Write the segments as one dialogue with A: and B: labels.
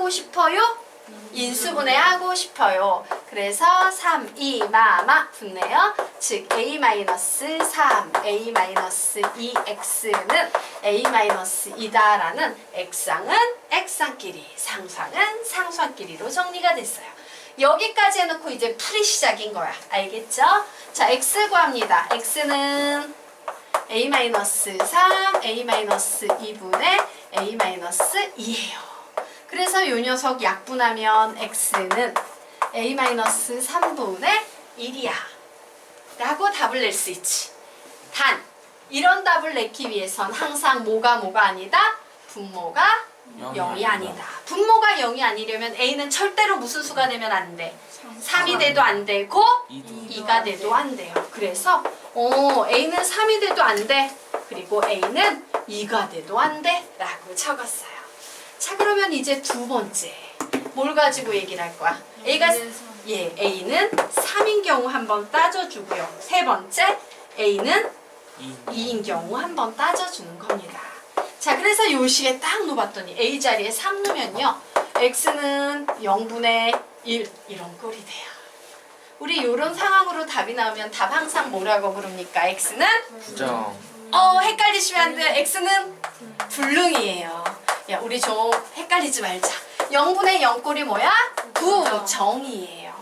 A: 하고 싶어요? 인수분해하고 싶어요. 그래서 3, 2, 마마 붙네요. 즉 A-3, A-2x는 A-2다라는 액상은 액상끼리, 상수항은 상수항끼리로 정리가 됐어요. 여기까지 해놓고 이제 풀이 시작인 거야. 알겠죠? 자, x 구합니다. x는 A-3, A-2분의 A-2예요. 그래서 요 녀석 약분하면 x는 A-3분의 1이야 라고 답을 낼 수 있지. 단 이런 답을 내기 위해선 항상 뭐가 아니다? 분모가 0이 아니다. 분모가 0이 아니려면 a는 절대로 무슨 수가 되면 안 돼? 3이 돼도 안 되고 2가 돼도 안 돼요. 그래서 a는 3이 돼도 안 돼. 그리고 a는 2가 돼도 안 돼 라고 적었어요. 자, 그러면 이제 두 번째 뭘 가지고 얘기를 할 거야? A는 3인 경우 한번 따져주고요. 세 번째 A는 2인 경우 한번 따져주는 겁니다. 자, 그래서 요 시에 딱 놓았더니 A 자리에 3 놓으면요. X는 0분의 1 이런 꼴이 돼요. 우리 요런 상황으로 답이 나오면 답 항상 뭐라고 부릅니까? X는?
B: 부정.
A: 헷갈리시면 안 돼요. X는 불능이에요. 야, 우리 좀 헷갈리지 말자. 0분의 0꼴이 뭐야? 부정이에요.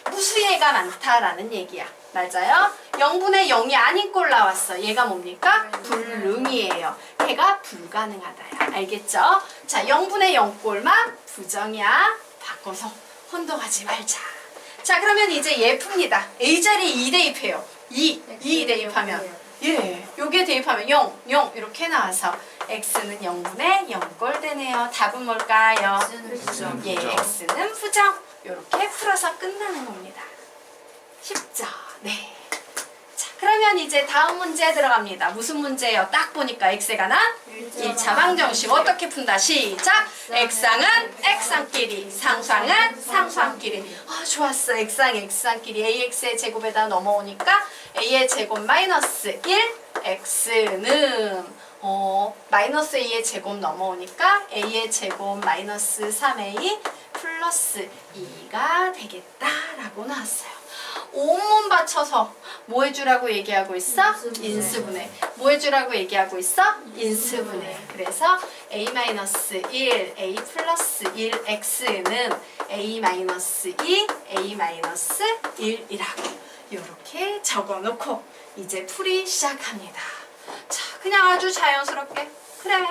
A: 무수예가 많다라는 얘기야. 맞아요? 0분의 0이 아닌 꼴 나왔어. 얘가 뭡니까? 불능이에요. 얘가 불가능하다야. 알겠죠? 자, 0분의 0꼴만 부정이야. 바꿔서 혼동하지 말자. 자, 그러면 이제 얘 풉니다. A 자리에 2 대입해요. 2 대입하면 요게 대입하면 0 이렇게 나와서 x는 0분의 0꼴 되네요. 답은 뭘까요?
B: 부정.
A: x는 부정. 이렇게 풀어서 끝나는 겁니다. 쉽죠? 네. 자, 그러면 이제 다음 문제 들어갑니다. 무슨 문제예요? 딱 보니까 x에 관한 1차 방정식 어떻게 푼다? 시작! 액상은 액상끼리, 상수항은 상수항끼리. 좋았어. 액상끼리 ax의 제곱에다 넘어오니까 a의 제곱 마이너스 1, x는 마이너스 a의 제곱 넘어오니까 a의 제곱 마이너스 3a 플러스 2가 되겠다라고 나왔어요. 온몸 바쳐서 뭐 해주라고 얘기하고 있어? 인수분해. 뭐 해주라고 얘기하고 있어? 인수분해. 그래서 a-1, a 플러스 1 x는 a-2, a-1이라고 이렇게 적어놓고 이제 풀이 시작합니다. 자, 그냥 아주 자연스럽게 그래.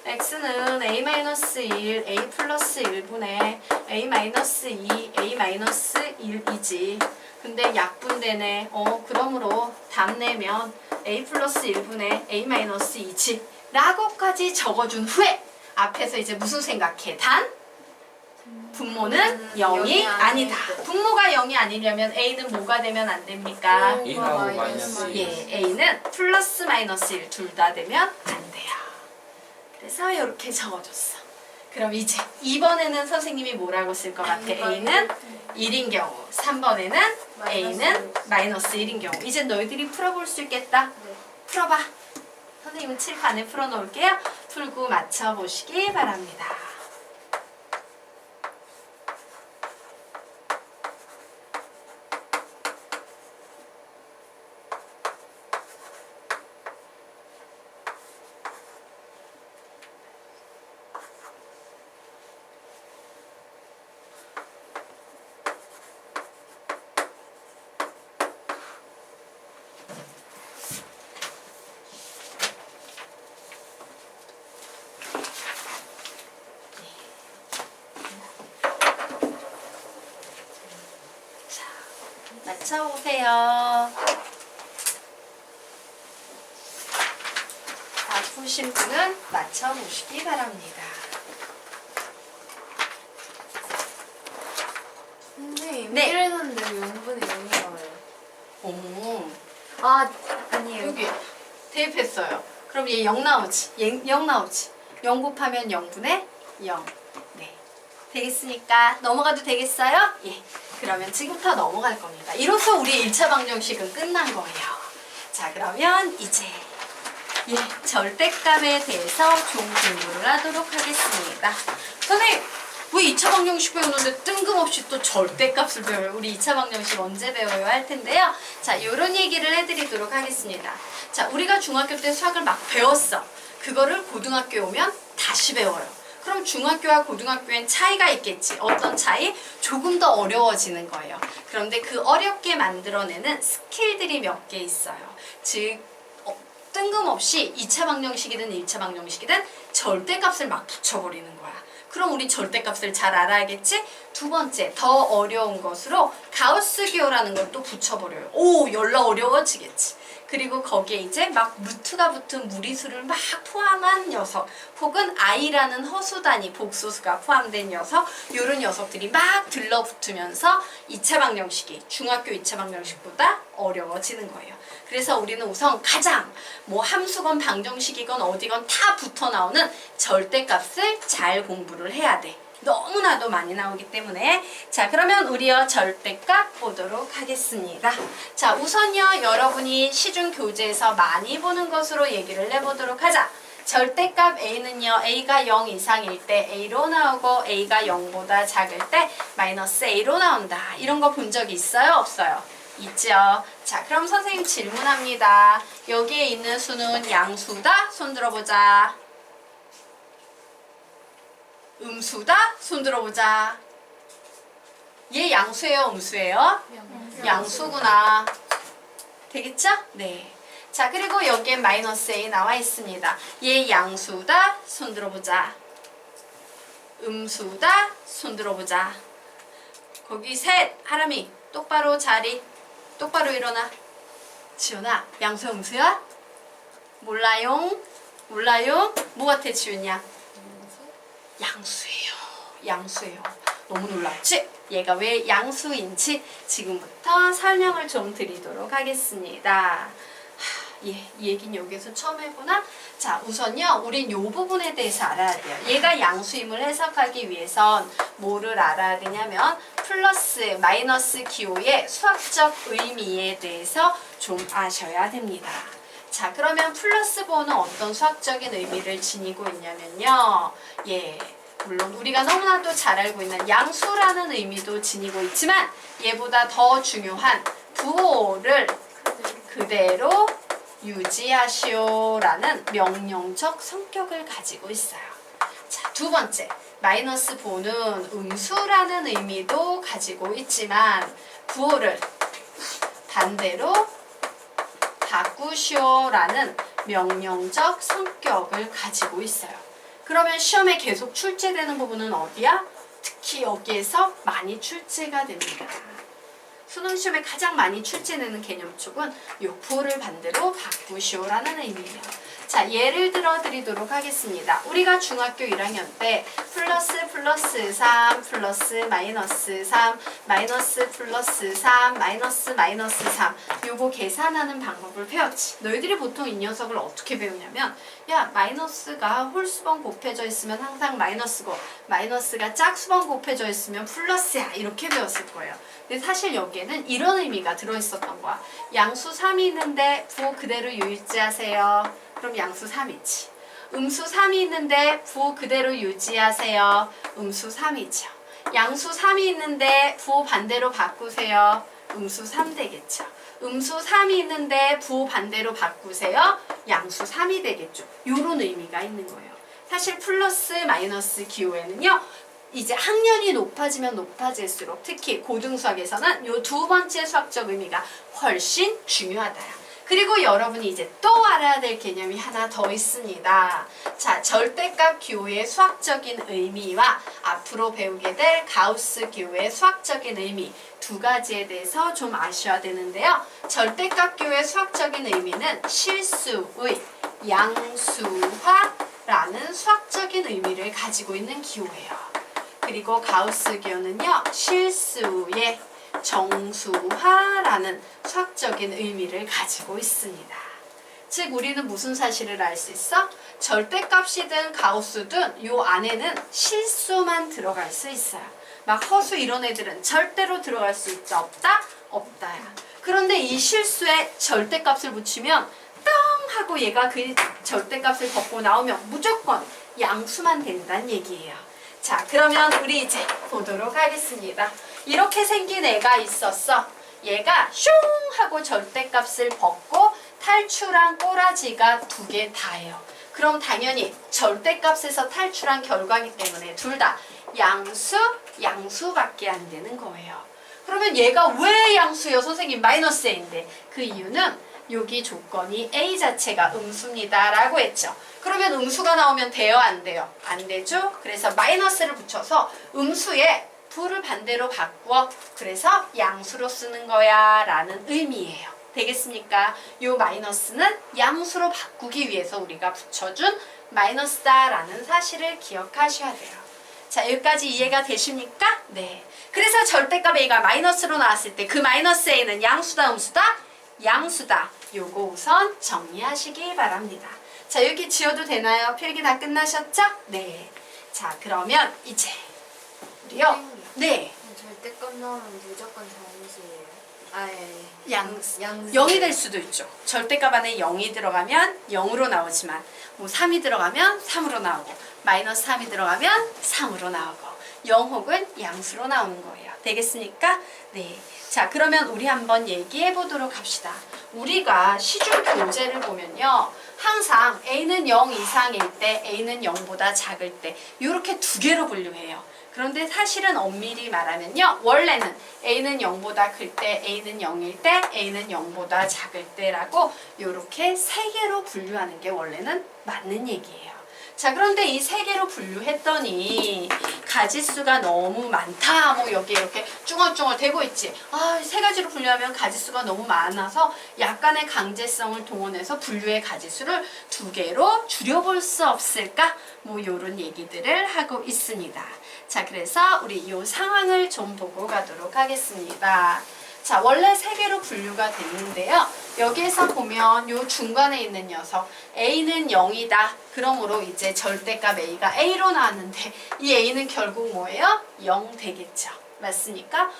A: x는 a-1, a 플러스 1분의 a-2, a-1이지. 근데 약분되네. 그러므로 답 내면 a 플러스 1분의 a-2지 라고까지 적어준 후에 앞에서 이제 무슨 생각해? 단 분모는 0이 아니다. 분모가 0이 아니려면 a는 뭐가 되면 안 됩니까?
B: 1하고 마이너스 1.
A: a는 플러스 마이너스 1 둘 다 되면 안 돼요. 그래서 이렇게 적어줬어. 그럼 이제 2번에는 선생님이 뭐라고 쓸 것 같아? a는 1인 경우, 3번에는 a는 마이너스 1인 경우. 이제 너희들이 풀어볼 수 있겠다. 풀어봐. 선생님은 칠판에 풀어놓을게요. 풀고 맞춰보시기 바랍니다. 맞춰보세요. 다 푸신 분은 맞춰보시기 바랍니다.
C: 선생님,
A: 네.
C: 1에서는 0분의 0이 나와요.
A: 오,
C: 아니에요.
A: 여기 대입했어요. 그럼 얘 0 나오지? 0 나오지? 0 곱하면 0분의 0. 네. 되겠으니까 넘어가도 되겠어요? 예. 그러면 지금부터 넘어갈 겁니다. 이로써 우리 1차 방정식은 끝난 거예요. 자, 그러면 이제 절대값에 대해서 좀 공부를 하도록 하겠습니다. 선생님, 왜 2차 방정식 배우는데 뜬금없이 또 절대값을 배워요. 우리 2차 방정식 언제 배워요? 할 텐데요. 자, 요런 얘기를 해드리도록 하겠습니다. 자, 우리가 중학교 때 수학을 막 배웠어. 그거를 고등학교에 오면 다시 배워요. 그럼 중학교와 고등학교엔 차이가 있겠지. 어떤 차이? 조금 더 어려워지는 거예요. 그런데 그 어렵게 만들어내는 스킬들이 몇 개 있어요. 즉 뜬금없이 2차 방정식이든 1차 방정식이든 절대값을 막 붙여버리는 거야. 그럼 우리 절대값을 잘 알아야겠지? 두 번째, 더 어려운 것으로 가우스 기호라는 걸 또 붙여버려요. 오, 열나 어려워지겠지. 그리고 거기에 이제 막 루트가 붙은 무리수를 막 포함한 녀석, 혹은 i라는 허수 단위, 복소수가 포함된 녀석, 이런 녀석들이 막 들러붙으면서 2차 방정식이 중학교 2차 방정식보다 어려워지는 거예요. 그래서 우리는 우선 가장 뭐 함수건 방정식이건 어디건 다 붙어 나오는 절대값을 잘 공부를 해야 돼. 너무나도 많이 나오기 때문에. 자, 그러면 우리요 절대값 보도록 하겠습니다. 자, 우선요 여러분이 시중 교재에서 많이 보는 것으로 얘기를 해보도록 하자. 절대값 a는요 a가 0 이상일 때 a로 나오고 a가 0보다 작을 때 마이너스 a로 나온다. 이런 거 본 적이 있어요? 없어요? 있죠. 자, 그럼 선생님 질문합니다. 여기에 있는 수는 양수다? 손 들어보자. 음수다? 손 들어보자. 얘 양수예요? 음수예요? 양수구나. 되겠죠? 네. 자, 그리고 여기에 마이너스 a 나와 있습니다. 얘 양수다? 손 들어보자. 음수다? 손 들어보자. 거기 셋. 하람이 똑바로 자리. 똑바로 일어나. 지연아, 양수야 음수야? 몰라요? 몰라요? 뭐 같아 지윤이야? 양수예요. 양수예요. 너무 놀랍지? 얘가 왜 양수인지 지금부터 설명을 좀 드리도록 하겠습니다. 이 얘기는 여기서 처음 해보나? 자, 우선요 우린 요 부분에 대해서 알아야 돼요. 얘가 양수임을 해석하기 위해선 뭐를 알아야 되냐면 플러스 마이너스 기호의 수학적 의미에 대해서 좀 아셔야 됩니다. 자, 그러면 플러스 보호는 어떤 수학적인 의미를 지니고 있냐면요. 예, 물론 우리가 너무나도 잘 알고 있는 양수라는 의미도 지니고 있지만 얘보다 더 중요한 부호를 그대로 유지하시오라는 명령적 성격을 가지고 있어요. 자, 두 번째, 마이너스 부호는 음수라는 의미도 가지고 있지만 부호를 반대로 바꾸시오라는 명령적 성격을 가지고 있어요. 그러면 시험에 계속 출제되는 부분은 어디야? 특히 여기에서 많이 출제가 됩니다. 수능 시험에 가장 많이 출제되는 개념 쪽은 이 부호를 반대로 바꾸시오라는 의미예요. 자, 예를 들어 드리도록 하겠습니다. 우리가 중학교 1학년 때 플러스 플러스 3 플러스 마이너스 3 마이너스 플러스 3 마이너스 마이너스 3 요거 계산하는 방법을 배웠지. 너희들이 보통 이 녀석을 어떻게 배우냐면 야, 마이너스가 홀수번 곱해져 있으면 항상 마이너스고 마이너스가 짝수번 곱해져 있으면 플러스야 이렇게 배웠을 거예요. 근데 사실 여기에는 이런 의미가 들어있었던 거야. 양수 3이 있는데 부호 그대로 유지하세요. 그럼 양수 3이지. 음수 3이 있는데 부호 그대로 유지하세요. 음수 3이죠. 양수 3이 있는데 부호 반대로 바꾸세요. 음수 3 되겠죠. 음수 3이 있는데 부호 반대로 바꾸세요. 양수 3이 되겠죠. 요런 의미가 있는 거예요. 사실 플러스 마이너스 기호에는요. 이제 학년이 높아지면 높아질수록 특히 고등수학에서는 요 두 번째 수학적 의미가 훨씬 중요하다. 그리고 여러분이 이제 또 알아야 될 개념이 하나 더 있습니다. 자, 절대값 기호의 수학적인 의미와 앞으로 배우게 될 가우스 기호의 수학적인 의미 두 가지에 대해서 좀 아셔야 되는데요. 절대값 기호의 수학적인 의미는 실수의 양수화라는 수학적인 의미를 가지고 있는 기호예요. 그리고 가우스 기호는요, 실수의 정수화라는 수학적인 의미를 가지고 있습니다. 즉 우리는 무슨 사실을 알 수 있어? 절대값이든 가우스든 요 안에는 실수만 들어갈 수 있어요. 막 허수 이런 애들은 절대로 들어갈 수 있다 없다? 없다야. 그런데 이 실수에 절대값을 붙이면 뻥 하고 얘가 그 절대값을 벗고 나오면 무조건 양수만 된다는 얘기예요. 자, 그러면 우리 이제 보도록 하겠습니다. 이렇게 생긴 애가 있었어. 얘가 슝 하고 절대값을 벗고 탈출한 꼬라지가 두 개 다예요. 그럼 당연히 절대값에서 탈출한 결과이기 때문에 둘 다 양수밖에 안 되는 거예요. 그러면 얘가 왜 양수예요? 선생님 마이너스 a인데 그 이유는 여기 조건이 a 자체가 음수입니다 라고 했죠. 그러면 음수가 나오면 돼요? 안 돼요? 안 되죠? 그래서 마이너스를 붙여서 음수에 부를 반대로 바꾸어 그래서 양수로 쓰는 거야 라는 의미예요. 되겠습니까? 요 마이너스는 양수로 바꾸기 위해서 우리가 붙여준 마이너스다 라는 사실을 기억하셔야 돼요. 자, 여기까지 이해가 되십니까? 네. 그래서 절대값 a가 마이너스로 나왔을 때 그 마이너스 a는 양수다 음수다? 양수다. 요거 우선 정리하시기 바랍니다. 자, 여기 지워도 되나요? 필기 다 끝나셨죠? 네. 자, 그러면 이제 우리요. 네.
C: 절대값 나오면 무조건 정수예요. 아, 예.
A: 양수.
C: 0이
A: 0이 될 수도 있죠. 절대값 안에 0이 들어가면 0으로 나오지만 뭐 3이 들어가면 3으로 나오고 마이너스 3이 들어가면 3으로 나오고 0 혹은 양수로 나오는 거예요. 되겠습니까? 네. 자, 그러면 우리 한번 얘기해 보도록 합시다. 우리가 시중 교재를 보면요. 항상 a는 0 이상일 때, a는 0보다 작을 때 이렇게 두 개로 분류해요. 그런데 사실은 엄밀히 말하면요. 원래는 a는 0보다 클 때, a는 0일 때, a는 0보다 작을 때라고 이렇게 세 개로 분류하는 게 원래는 맞는 얘기예요. 자, 그런데 이 세 개로 분류했더니 가지수가 너무 많다. 뭐 여기 이렇게 쭈글쭈글 되고 있지. 아, 세 가지로 분류하면 가지수가 너무 많아서 약간의 강제성을 동원해서 분류의 가지수를 두 개로 줄여볼 수 없을까? 뭐 요런 얘기들을 하고 있습니다. 자, 그래서 우리 이 상황을 좀 보고 가도록 하겠습니다. 자, 원래 세 개로 분류가 됐는데요. 여기에서 보면 요 중간에 있는 녀석 a는 0이다. 그러므로 이제 절대값 a가 a로 나왔는데 이 a는 결국 뭐예요? 0 되겠죠. 맞습니까?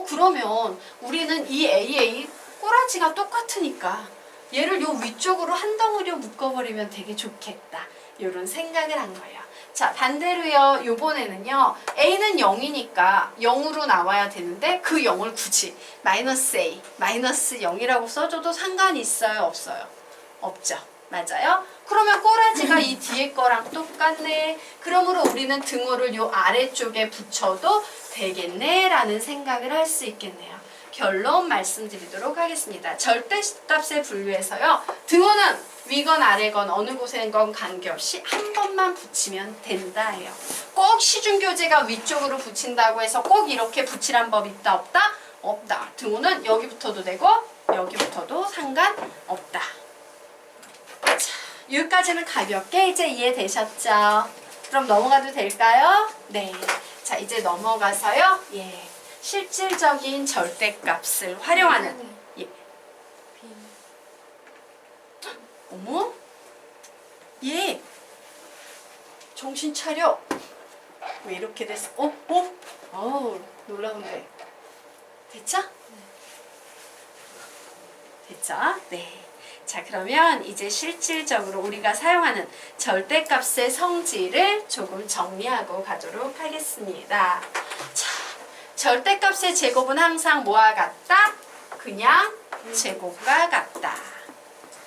A: 그러면 우리는 이 AA 꼬라지가 똑같으니까 얘를 요 위쪽으로 한 덩어리로 묶어버리면 되게 좋겠다. 이런 생각을 한 거예요. 자, 반대로요. 요번에는요. a는 0이니까 0으로 나와야 되는데 그 0을 굳이 마이너스 a, 마이너스 0이라고 써줘도 상관이 있어요? 없어요? 없죠. 맞아요? 그러면 꼬라지가 이 뒤에 거랑 똑같네. 그러므로 우리는 등호를 요 아래쪽에 붙여도 되겠네 라는 생각을 할 수 있겠네요. 결론 말씀드리도록 하겠습니다. 절대값의 분류에서요. 등호는 위건 아래건 어느 곳에건 관계없이 한 번만 붙이면 된다예요. 꼭 시중교재가 위쪽으로 붙인다고 해서 꼭 이렇게 붙이란 법 있다 없다? 없다. 등호는 여기 붙어도 되고 여기 붙어도 상관없다. 자, 여기까지는 가볍게 이제 이해되셨죠? 그럼 넘어가도 될까요? 네. 자, 이제 넘어가서요. 예. 실질적인 절대값을 활용하는 예. 어머? 예. 정신 차려. 왜 이렇게 됐어? 놀라운데. 됐죠? 됐죠? 네. 자, 그러면 이제 실질적으로 우리가 사용하는 절대값의 성질을 조금 정리하고 가도록 하겠습니다. 자, 절대값의 제곱은 항상 뭐와 같다? 그냥 제곱과 같다.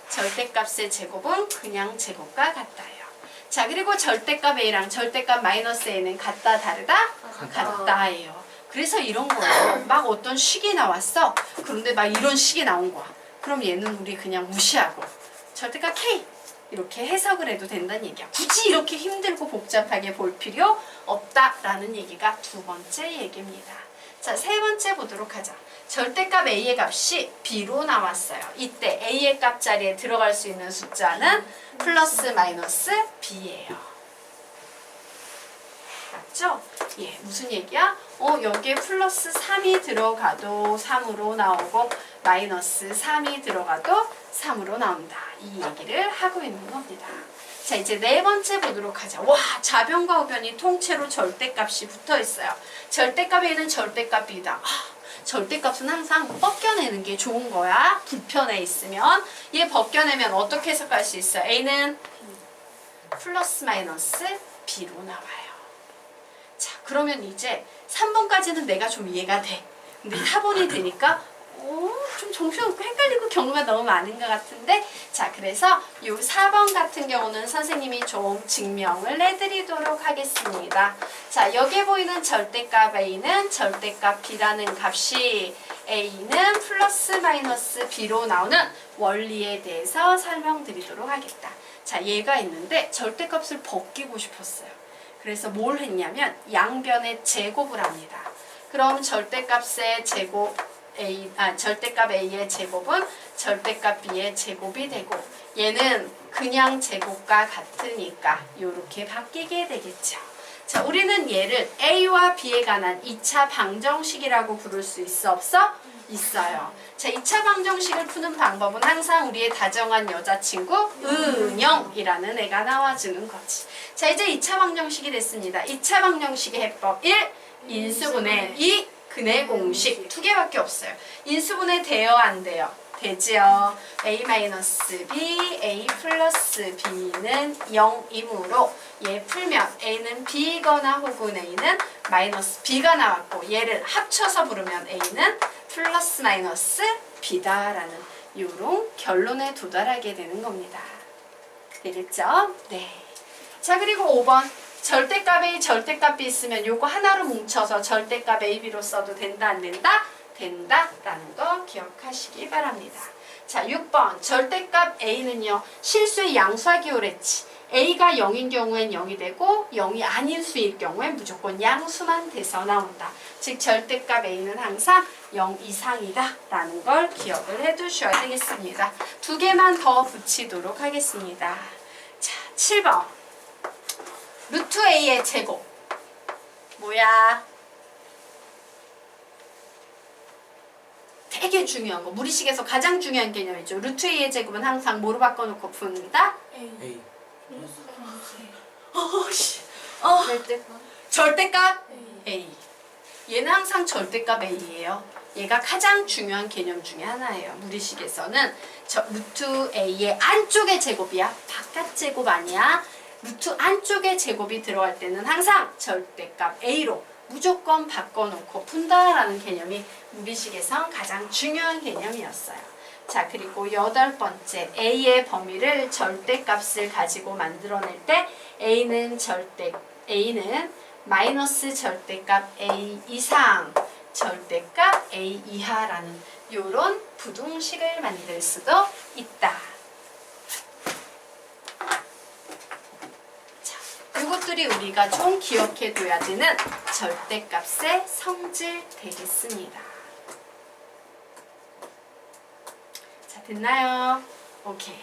A: 절대값의 제곱은 그냥 제곱과 같다요. 자, 그리고 절대값 a랑 절대값 마이너스 a는 같다 다르다? 같다예요. 그래서 이런 거예요. 막 어떤 식이 나왔어. 그런데 막 이런 식이 나온 거야. 그럼 얘는 우리 그냥 무시하고 절대값 k 이렇게 해석을 해도 된다는 얘기야. 굳이 이렇게 힘들고 복잡하게 볼 필요 없다라는 얘기가 두 번째 얘기입니다. 자, 세 번째 보도록 하자. 절대값 a의 값이 b로 나왔어요. 이때 a의 값 자리에 들어갈 수 있는 숫자는 플러스 마이너스 b예요. 맞죠? 예, 무슨 얘기야? 여기에 플러스 3이 들어가도 3으로 나오고 마이너스 3이 들어가도 3으로 나온다. 이 얘기를 하고 있는 겁니다. 자, 이제 네 번째 보도록 하자. 와, 좌변과 우변이 통째로 절대값이 붙어 있어요. 절대값에는 절대값 b다. 절대값은 항상 벗겨내는 게 좋은 거야. 불편해 있으면. 얘 벗겨내면 어떻게 해석할 수 있어요? a는 플러스 마이너스 b로 나와요. 그러면 이제 3번까지는 내가 좀 이해가 돼. 근데 4번이 되니까 좀 정신없고 헷갈리고 경우가 너무 많은 것 같은데, 자, 그래서 이 4번 같은 경우는 선생님이 좀 증명을 해드리도록 하겠습니다. 자, 여기에 보이는 절대값 A는 절대값 B라는 값이 A는 플러스 마이너스 B로 나오는 원리에 대해서 설명드리도록 하겠다. 자, 얘가 있는데 절대값을 벗기고 싶었어요. 그래서 뭘 했냐면 양변의 제곱을 합니다. 그럼 절대값의 제곱 절대값 A의 제곱은 절대값 B의 제곱이 되고, 얘는 그냥 제곱과 같으니까 이렇게 바뀌게 되겠죠. 자, 우리는 얘를 A와 B에 관한 2차 방정식이라고 부를 수 있어 없어? 있어요. 자, 2차 방정식을 푸는 방법은 항상 우리의 다정한 여자친구 은영이라는 애가 나와주는 거지. 자, 이제 2차 방정식이 됐습니다. 2차 방정식의 해법 1. 인수분해 2. 근의 공식 두 개밖에 없어요. 인수분해 돼요, 안 돼요? 되지요. A-B, A 플러스 B는 0이므로 얘 풀면 A는 B거나 혹은 A는 마이너스 B가 나왔고, 얘를 합쳐서 부르면 A는 플러스 마이너스 B다라는 이런 결론에 도달하게 되는 겁니다. 되겠죠? 네. 자, 그리고 5번. 절대값 A, 절대값 B 있으면 요거 하나로 뭉쳐서 절대값 A, B로 써도 된다, 안 된다? 된다 라는 거 기억하시기 바랍니다. 자, 6번 절대값 A는요, 실수의 양수하기 오랬지. A가 0인 경우엔 0이 되고 0이 아닌 수일 경우엔 무조건 양수만 돼서 나온다. 즉 절대값 A는 항상 0 이상이다 라는 걸 기억을 해두셔야 되겠습니다. 두 개만 더 붙이도록 하겠습니다. 자, 7번 루트 A의 제곱 뭐야? 되게 중요한 거, 무리식에서 가장 중요한 개념이죠. 루트 A의 제곱은 항상 뭐로 바꿔놓고 푼다?
B: A.
C: 절대값
A: 절대값 A. 얘는 항상 절대값 A예요. 얘가 가장 중요한 개념 중에 하나예요. 무리식에서는 루트 A의 안쪽의 제곱이야. 바깥 제곱 아니야. 루트 안쪽에 제곱이 들어갈 때는 항상 절대값 A로 무조건 바꿔놓고 푼다라는 개념이 무리식에선 가장 중요한 개념이었어요. 자, 그리고 8번째 A의 범위를 절대값을 가지고 만들어낼 때 A는 마이너스 절대값 A 이상, 절대값 A 이하라는 이런 부등식을 만들 수도 있다. 이것들이 우리가 좀 기억해둬야 되는 절대값의 성질 되겠습니다. 자, 됐나요? 오케이.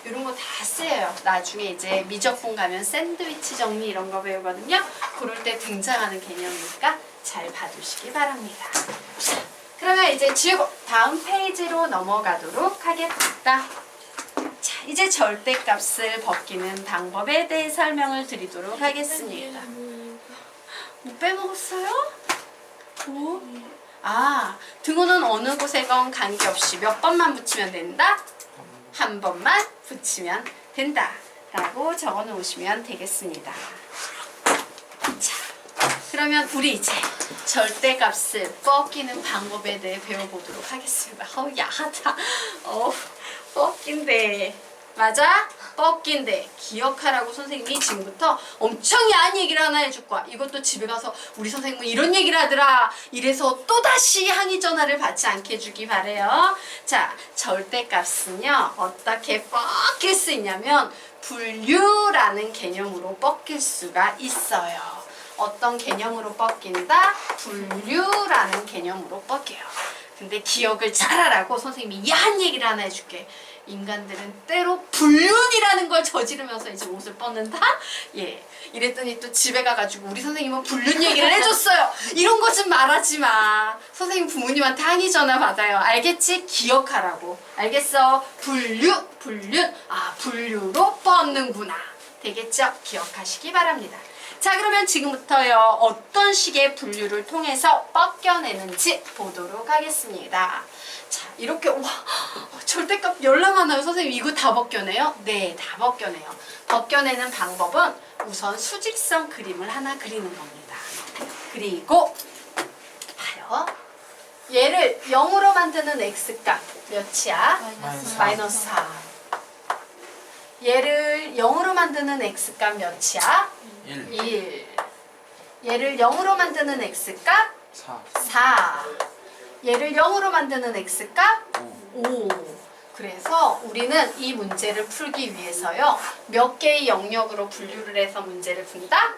A: 이런 거 다 쓰여요. 나중에 이제 미적분 가면 샌드위치 정리 이런 거 배우거든요. 그럴 때 등장하는 개념이니까 잘 봐두시기 바랍니다. 자, 그러면 이제 지우고 다음 페이지로 넘어가도록 하겠다. 자, 이제 절대값을 벗기는 방법에 대해 설명을 드리도록 하겠습니다. 뭐 빼먹었어요? 뭐? 아, 등호는 어느 곳에건 관계없이 몇 번만 붙이면 된다? 한 번만 붙이면 된다 라고 적어 놓으시면 되겠습니다. 자, 그러면 우리 이제 절대값을 벗기는 방법에 대해 배워보도록 하겠습니다. 야하다. 뻗긴데. 맞아? 뻗긴데. 기억하라고 선생님이 지금부터 엄청 야한 얘기를 하나 해줄 거야. 이것도 집에 가서 우리 선생님은 이런 얘기를 하더라. 이래서 또다시 항의 전화를 받지 않게 해주기 바래요. 자, 절대값은요, 어떻게 뻗길 수 있냐면 분류라는 개념으로 뻗길 수가 있어요. 어떤 개념으로 뻗긴다? 분류라는 개념으로 뻗겨요. 근데 기억을 잘하라고 선생님이 야한 얘기를 하나 해줄게. 인간들은 때로 불륜이라는 걸 저지르면서 이제 옷을 뻗는다? 예. 이랬더니 또 집에 가가지고 우리 선생님은 불륜 얘기를 해줬어요. 이런 거 좀 말하지 마. 선생님 부모님한테 항의 전화 받아요. 알겠지? 기억하라고. 알겠어? 불륜. 아, 분류로 뻗는구나. 되겠죠? 기억하시기 바랍니다. 자, 그러면 지금부터요, 어떤 식의 분류를 통해서 뻗겨내는지 보도록 하겠습니다. 자, 이렇게, 와, 절대값 열나 많아요. 선생님, 이거 다 벗겨내요? 네, 다 벗겨내요. 벗겨내는 방법은 우선 수직선 그림을 하나 그리는 겁니다. 그리고 봐요. 얘를 0으로 만드는 x값 몇이야? 마이너스 4. 얘를 0으로 만드는 x값 몇이야?
B: 1
A: 1. 얘를 0으로 만드는 x값
B: 4
A: 4. 얘를 0으로 만드는 x값
B: 5
A: 5. 그래서 우리는 이 문제를 풀기 위해서요. 몇 개의 영역으로 분류를 해서 문제를 푼다?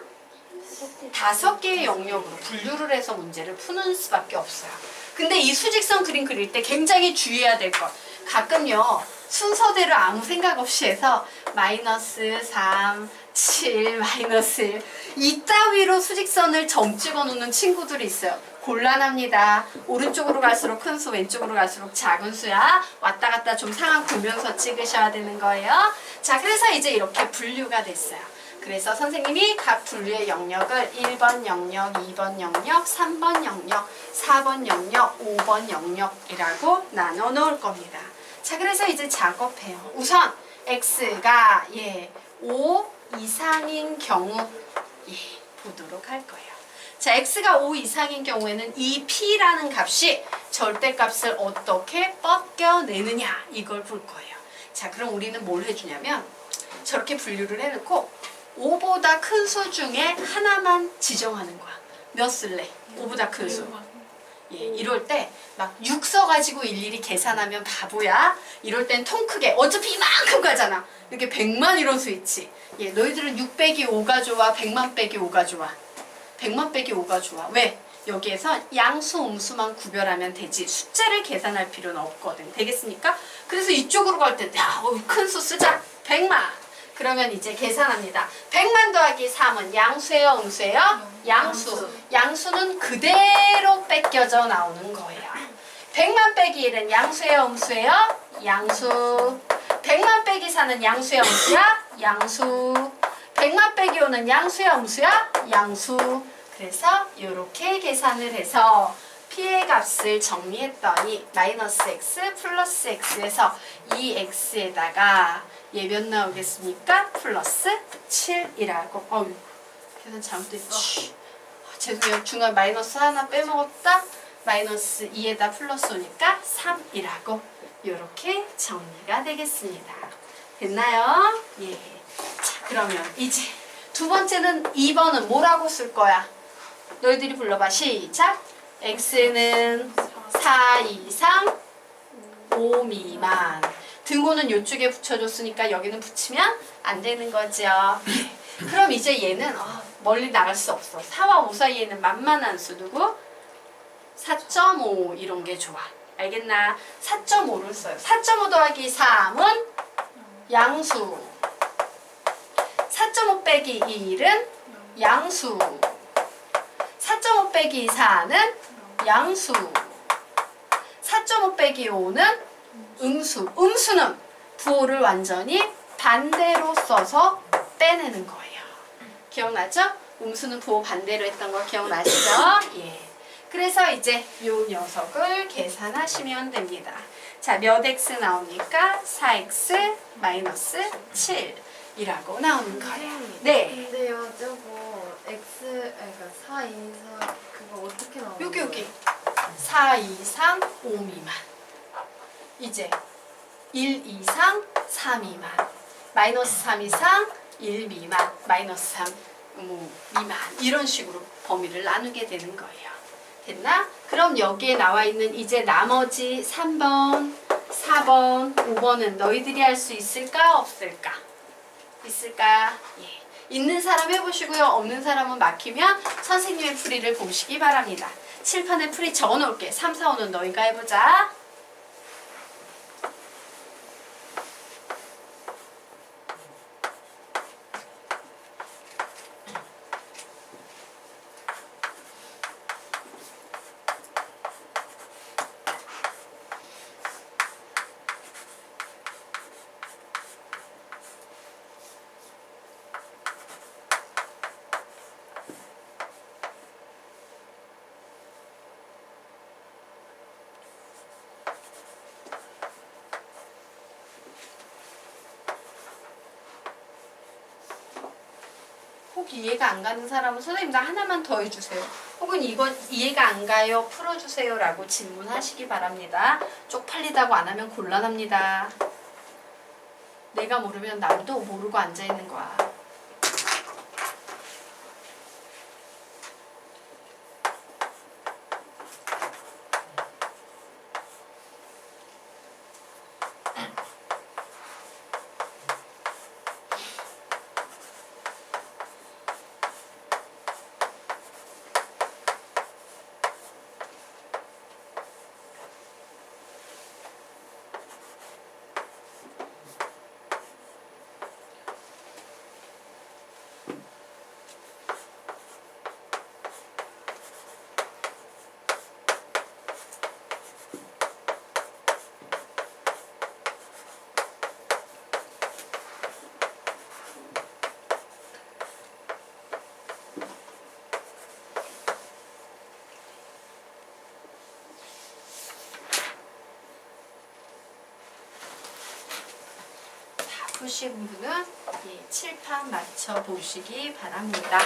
A: 5개의 영역으로 분류를 해서 문제를 푸는 수밖에 없어요. 근데 이 수직선 그림 그릴 때 굉장히 주의해야 될 것. 가끔요. 순서대로 아무 생각 없이 해서 마이너스 3, 7, 마이너스 1 이따위로 수직선을 점 찍어 놓는 친구들이 있어요. 곤란합니다. 오른쪽으로 갈수록 큰 수, 왼쪽으로 갈수록 작은 수야. 왔다 갔다 좀 상황 보면서 찍으셔야 되는 거예요. 자, 그래서 이제 이렇게 분류가 됐어요. 그래서 선생님이 각 분류의 영역을 1번 영역, 2번 영역, 3번 영역, 4번 영역, 5번 영역이라고 나눠 놓을 겁니다. 자, 그래서 이제 작업해요. 우선 x가 5 이상인 경우 보도록 할 거예요. 자, x가 5 이상인 경우에는 이 p라는 값이 절대값을 어떻게 뻗겨내느냐 이걸 볼 거예요. 자, 그럼 우리는 뭘 해주냐면 저렇게 분류를 해놓고 5보다 큰 수 중에 하나만 지정하는 거야. 몇 쓸래? 5보다 큰 수. 이럴 때 막 6 써가지고 일일이 계산하면 바보야. 이럴 땐 통 크게. 어차피 이만큼 가잖아. 이렇게 100만 이런 수 있지. 너희들은 6 빼기 5가 좋아? 100만 빼기 5가 좋아? 100만 빼기 5가 좋아. 왜? 여기에서 양수, 음수만 구별하면 되지. 숫자를 계산할 필요는 없거든. 되겠습니까? 그래서 이쪽으로 갈 때, 큰 수 쓰자. 100만. 그러면 이제 계산합니다. 100만 더하기 3은 양수예요, 음수예요? 양수. 양수는 그대로 뺏겨져 나오는 거예요. 100만 빼기 1은 양수예요, 음수예요? 양수. 100만 빼기 4는 양수야, 음수야? 양수. 100만 빼기 5는 양수야, 음수야? 양수. 그래서 이렇게 계산을 해서 p의 값을 정리했더니 마이너스 x 플러스 x에서 이 x에다가 얘 몇 나오겠습니까? 플러스 7이라고. 어휴, 계산 잘못됐지. 죄송해요. 중간 마이너스 하나 빼먹었다. 마이너스 2에다 플러스 오니까 3이라고 이렇게 정리가 되겠습니다. 됐나요? 예. 자, 그러면 이제 두 번째는 2번은 뭐라고 쓸 거야? 너희들이 불러봐. 시작. x는 4 이상 5 미만. 등호는 이쪽에 붙여줬으니까 여기는 붙이면 안 되는 거죠. 그럼 이제 얘는 멀리 나갈 수 없어. 4와 5 사이에는 만만한 수 누구? 4.5 이런 게 좋아. 알겠나? 4.5를 써요. 4.5 더하기 3은 양수. 4.5 빼기 1은 양수. 4.5 빼기 4는 양수. 4.5 빼기 5는 음수. 음수는 부호를 완전히 반대로 써서 빼내는 거예요. 기억나죠? 음수는 부호 반대로 했던 거 기억나시죠? 예. 그래서 이제 요 녀석을 계산하시면 됩니다. 자, 몇 x 나오니까 4x 마이너스 7이라고 나오는 거예요. 네.
C: 근데요, 저거 그러니까 4 이상 그거 어떻게 나오는 거예요?
A: 여기 4 이상 5 미만. 이제 1 이상 4 미만. 마이너스 3 이상 1 미만. 마이너스 3 미만. 이런 식으로 범위를 나누게 되는 거예요. 됐나? 그럼 여기에 나와 있는 이제 나머지 3번, 4번, 5번은 너희들이 할 수 있을까? 없을까? 있을까? 예. 있는 사람 해보시고요. 없는 사람은 막히면 선생님의 풀이를 보시기 바랍니다. 칠판에 풀이 적어놓을게. 3, 4, 5는 너희가 해보자. 꼭 이해가 안 가는 사람은 선생님 나 하나만 더 해주세요. 혹은 이건 이해가 안 가요. 풀어주세요. 라고 질문하시기 바랍니다. 쪽팔리다고 안 하면 곤란합니다. 내가 모르면 남도 모르고 앉아있는 거야. 푸신 분은 칠판 맞춰 보시기 바랍니다.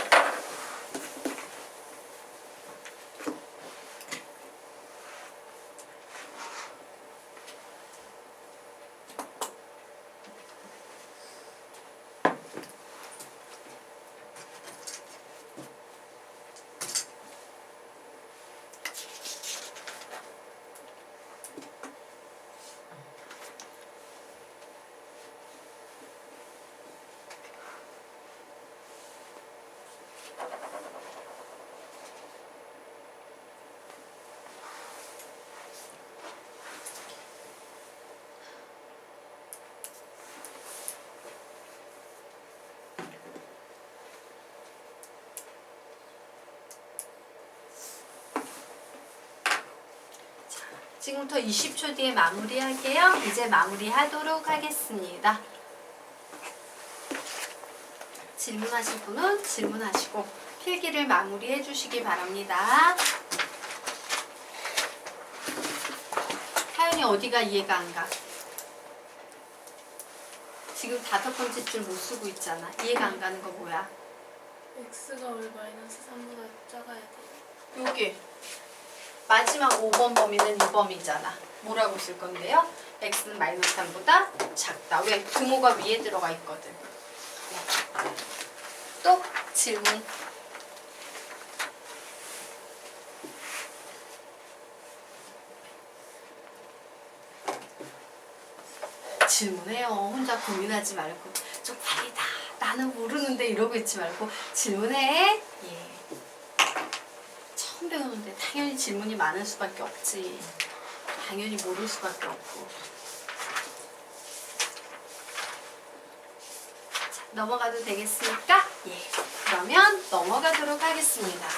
A: 지금부터 20초 뒤에 마무리할게요. 이제 마무리하도록 하겠습니다. 질문하실 분은 질문하시고 필기를 마무리해 주시기 바랍니다. 하연이 어디가 이해가 안 가? 지금 5번째 줄 못 쓰고 있잖아. 이해가 안 가는 거 뭐야?
C: x가 왜 마이너스 3보다 작아야 돼?
A: 여기 마지막 5번 범위는 이 범위잖아. 뭐라고 쓸 건데요? x는 마이너스 3보다 작다. 왜? 등호가 위에 들어가 있거든. 또 질문. 질문해요. 혼자 고민하지 말고 쪽팔리다. 나는 모르는데 이러고 있지 말고 질문해. 예. 처음 배우는데 당연히 질문이 많을 수밖에 없지. 당연히 모를 수밖에 없고. 자, 넘어가도 되겠습니까? 예. 그러면 넘어가도록 하겠습니다.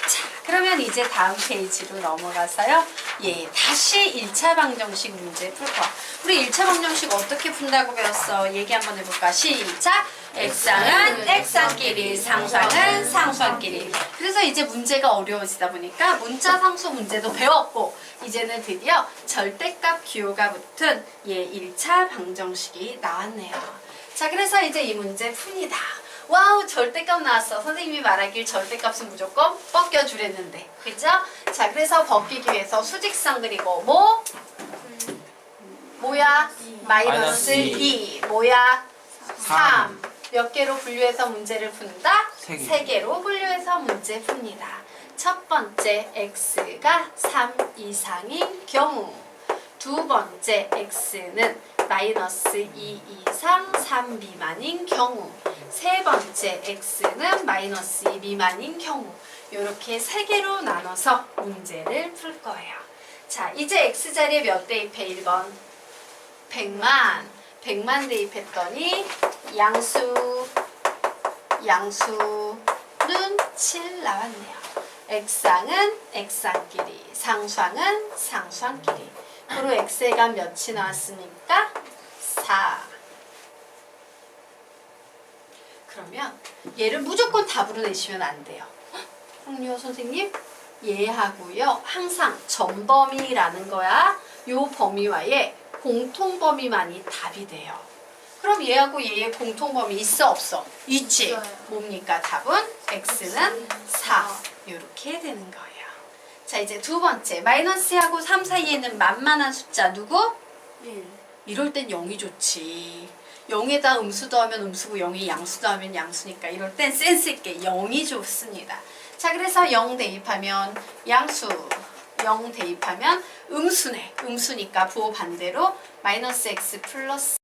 A: 자, 그러면 이제 다음 페이지로 넘어가서요. 예, 다시 1차 방정식 문제 풀 거야. 우리 1차 방정식 어떻게 푼다고 배웠어? 얘기 한번 해볼까? 시작! 액상은 액상끼리, 상수항은 상수항끼리. 그래서 이제 문제가 어려워지다 보니까 문자 상수 문제도 배웠고 이제는 드디어 절대값 기호가 붙은 1차 방정식이 나왔네요. 자, 그래서 이제 이 문제 풉니다. 와우, 절대값 나왔어. 선생님이 말하길 절대값은 무조건 벗겨주랬는데. 그죠? 자, 그래서 벗기기 위해서 수직선 그리고 뭐? 뭐야? 마이너스 2. 뭐야? 3. 몇 개로 분류해서 문제를 푼다?
B: 세 개.
A: 3개로 분류해서 문제 풉니다. 첫 번째 x가 3 이상인 경우, 두 번째 x는 마이너스 2 이상 3 미만인 경우, 세 번째 x는 마이너스 2 미만인 경우, 이렇게 3개로 나눠서 문제를 풀 거예요. 자, 이제 x자리에 몇 대입해? 1번 100만 대입했더니 양수는 7 나왔네요. 액상은 액상끼리, 상수항은 상수항끼리. 그리고 x의 값 몇이 나왔습니까? 4. 그러면 얘를 무조건 답으로 내시면 안 돼요. 그럼요, 선생님? 얘하고요, 항상 전범위라는 거야. 요 범위와의 공통범위만이 답이 돼요. 그럼 얘하고 얘의 공통범위 있어 없어? 있지.
C: 있어요.
A: 뭡니까? 답은 x는 4 이렇게 되는 거예요. 자 이제 두 번째 마이너스하고 3 사이에는 만만한 숫자 누구?
C: 1.
A: 이럴 땐 0이 좋지. 0에다 음수 더하면 음수고 0에 양수 더하면 양수니까 이럴 땐 센스 있게 0이 좋습니다. 자 그래서 0 대입하면 양수, 0 대입하면 음수네. 음수니까 부호 반대로 마이너스 x 플러스